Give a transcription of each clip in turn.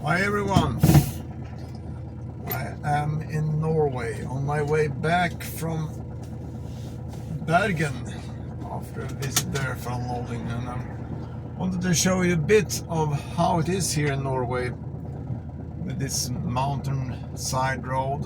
Hi everyone, I am in Norway on my way back from Bergen after a visit there for unloading, and I wanted to show you a bit of how it is here in Norway with this mountain side road.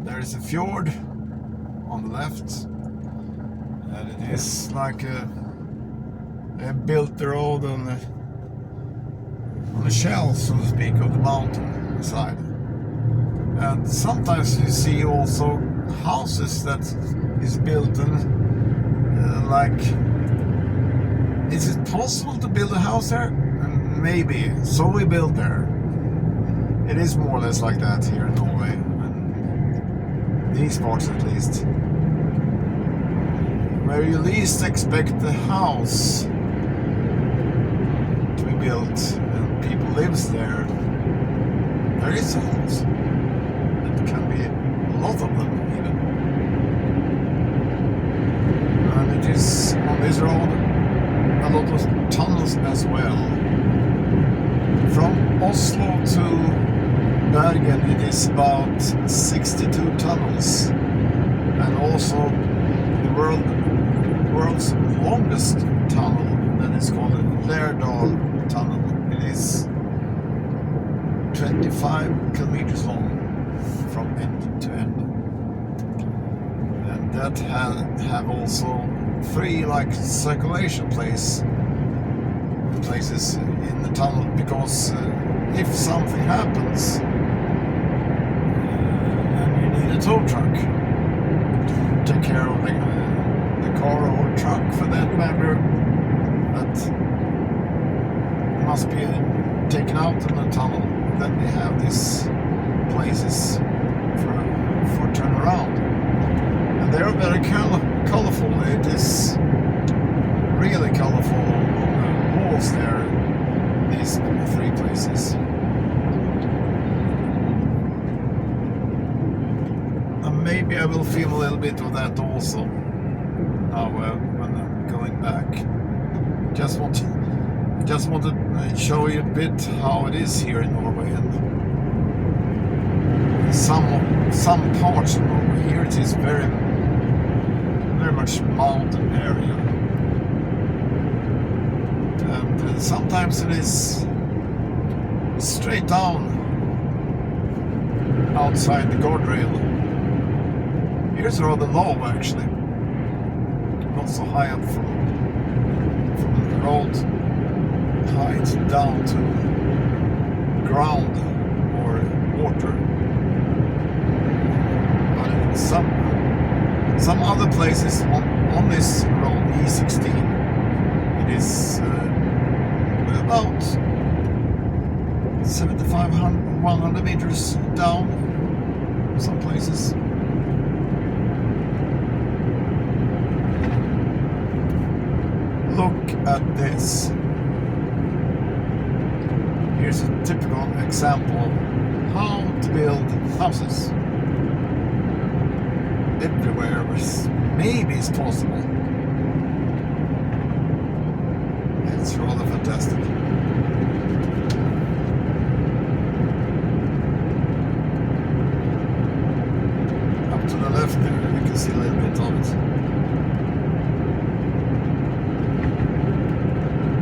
There is a fjord on the left, and it is like they built the road on the shelf, so to speak, of the mountain side. And sometimes you see also houses that is built and like, is it possible to build a house there? Maybe. So we built there. It is more or less like that here in Norway, and these parts at least. Where you least expect the house to be built and people lives there, there is a house. It can be a lot of them even. And it is on this road a lot of tunnels as well. From Oslo to Bergen it is about 62 tunnels, and also the world's longest tunnel that is called the Lærdal tunnel. It is 25 kilometers long from end to end, and that have also three like circulation places in the tunnel, because if something happens and you need a tow truck to take care of the car or truck for that matter that must be taken out in the tunnel, then they have these places for turnaround, and they are very colorful. It is really colorful on the walls there, these three places. And maybe I will film a little bit of that also now when I'm going back. Just want to show you a bit how it is here in Norway, and some parts of Norway. Here it is very much mountain area, and sometimes it is straight down outside the guardrail. Here's rather low actually, not so high up from the road height down to ground or water. But in some other places on this road, E16, it is about 100 meters down some places. Look at this. Here's a typical example of how to build houses. Everywhere maybe it's possible. It's rather fantastic. Up to the left there, you can see a little bit of it.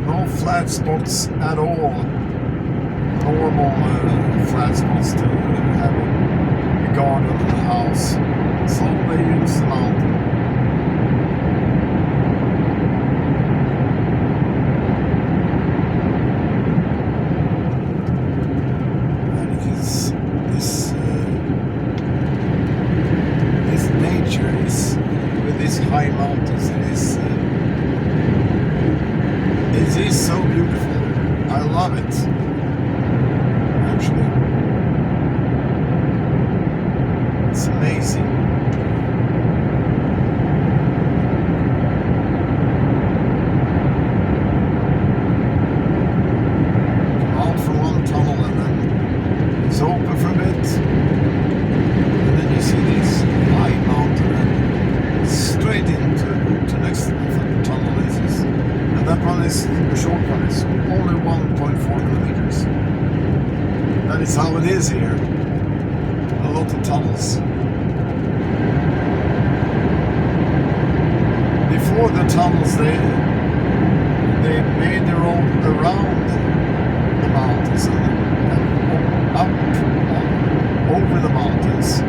No flat spots at all. Normal flat spots to have a garden in the house. So they use the mountain. And it is this nature is with these high mountains. It is so beautiful. I love it. Actually, it's amazing. Come out from one tunnel and then it's open for a bit, and then you see this high mountain and straight into next tunnel. And that one is the short one. It's only 1.4 kilometers. is how it is here. A lot of tunnels. Before the tunnels, they made the road around the mountains and up over the mountains.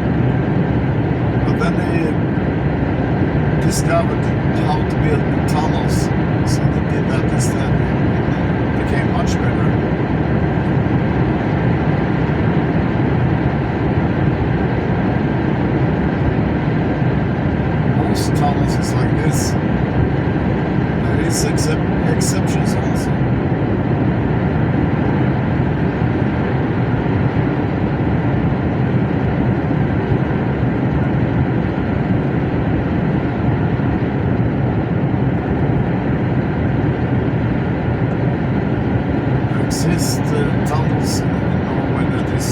But then they discovered how to build tunnels, so they did that instead. It became much better. Most tunnels is like this. There is exceptions also. Exist tunnels in Norway that is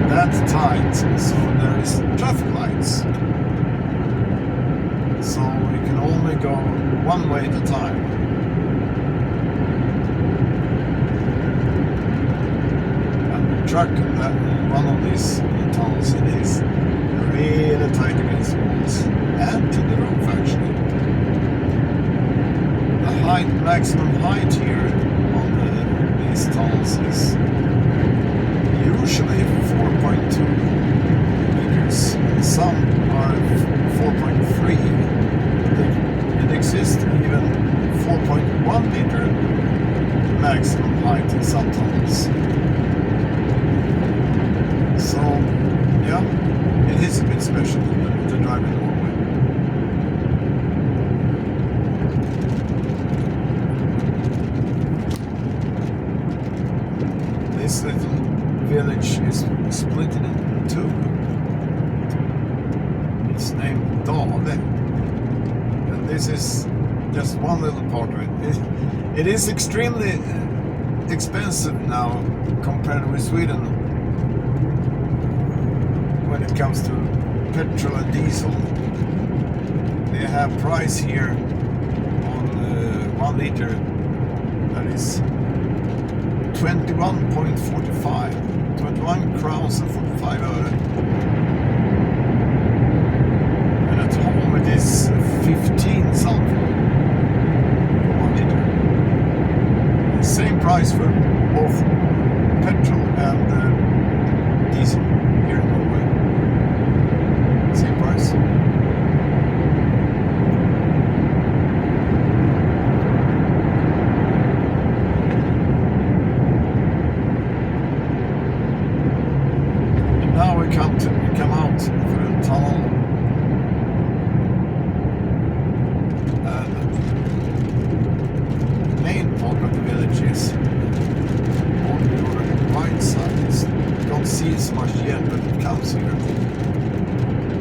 that tight, so there is traffic lights. So you can only go one way at a time. And the truck in that one of these tunnels, it is really tight against walls and to the roof actually. The maximum height here on these tunnels is usually 4.2 meters. Some are 4.3. It exists even 4.1 meter maximum height in some tunnels. So yeah, it is a bit special to drive in Norway. This little village is split in two. It's named Dale, and this is just one little part of it. It is extremely expensive now compared with Sweden when it comes to petrol and diesel. They have price here on 1 liter that is 21.45, 21 crowns and 45 öre. And at home it is 15 something for 1 liter. Same price for both petrol and diesel here in Norway. Same price. Now we come out through the tunnel, and the main part of the village is on your right side. You don't see it so much yet, but it comes here.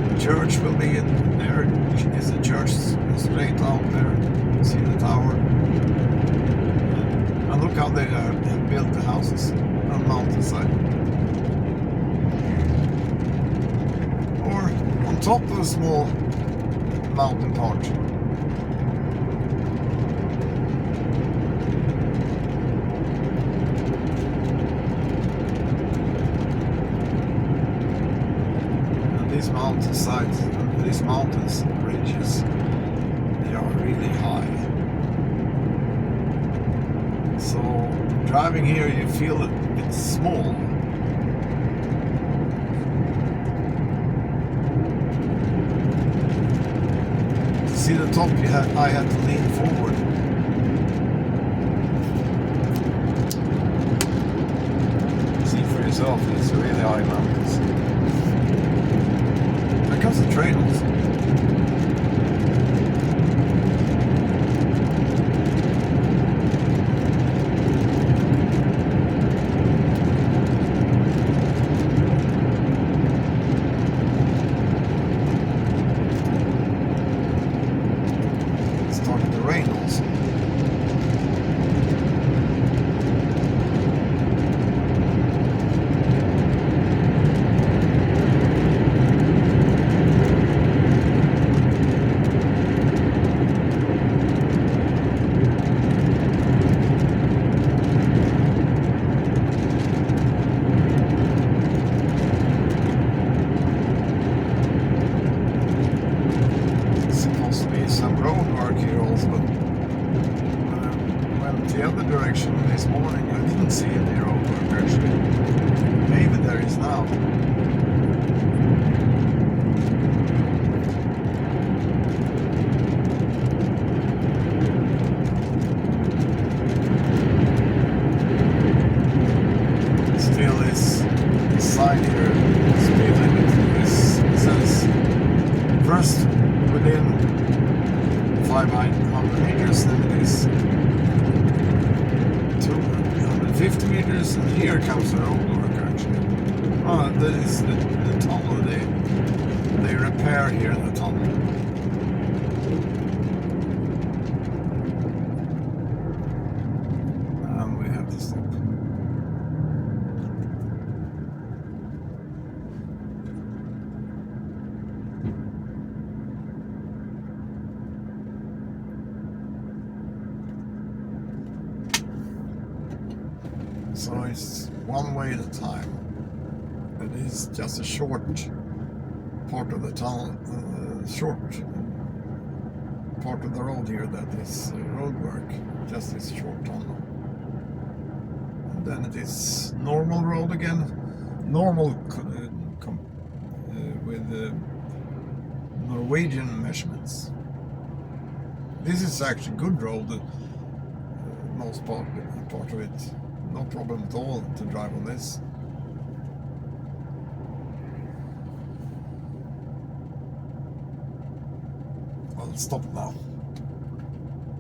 The church will be in there. Is the church straight out there? See the tower? And look how they have built the houses on the mountainside. On top of a small mountain part. And these mountainsides, these mountains, ridges, they are really high. So driving here you feel a bit small. See the top, I had to lean forward. See for yourself, it's really high mountains. There comes the train also. Started to rain also. this morning I didn't see any road work actually. Maybe there is now. Still this sign here, speed limit is, says first within 500 meters, then it is 250 meters, and here comes the road work actually. Oh, that is the tunnel they repair here in the tunnel. And we have to stop. So it's one way at a time. It is just a short part of the tunnel, short part of the road here that is road work, just this short tunnel. And then it is normal road again, normal with Norwegian measurements. This is actually good road, most part of it. No problem at all to drive on this. I'll stop now.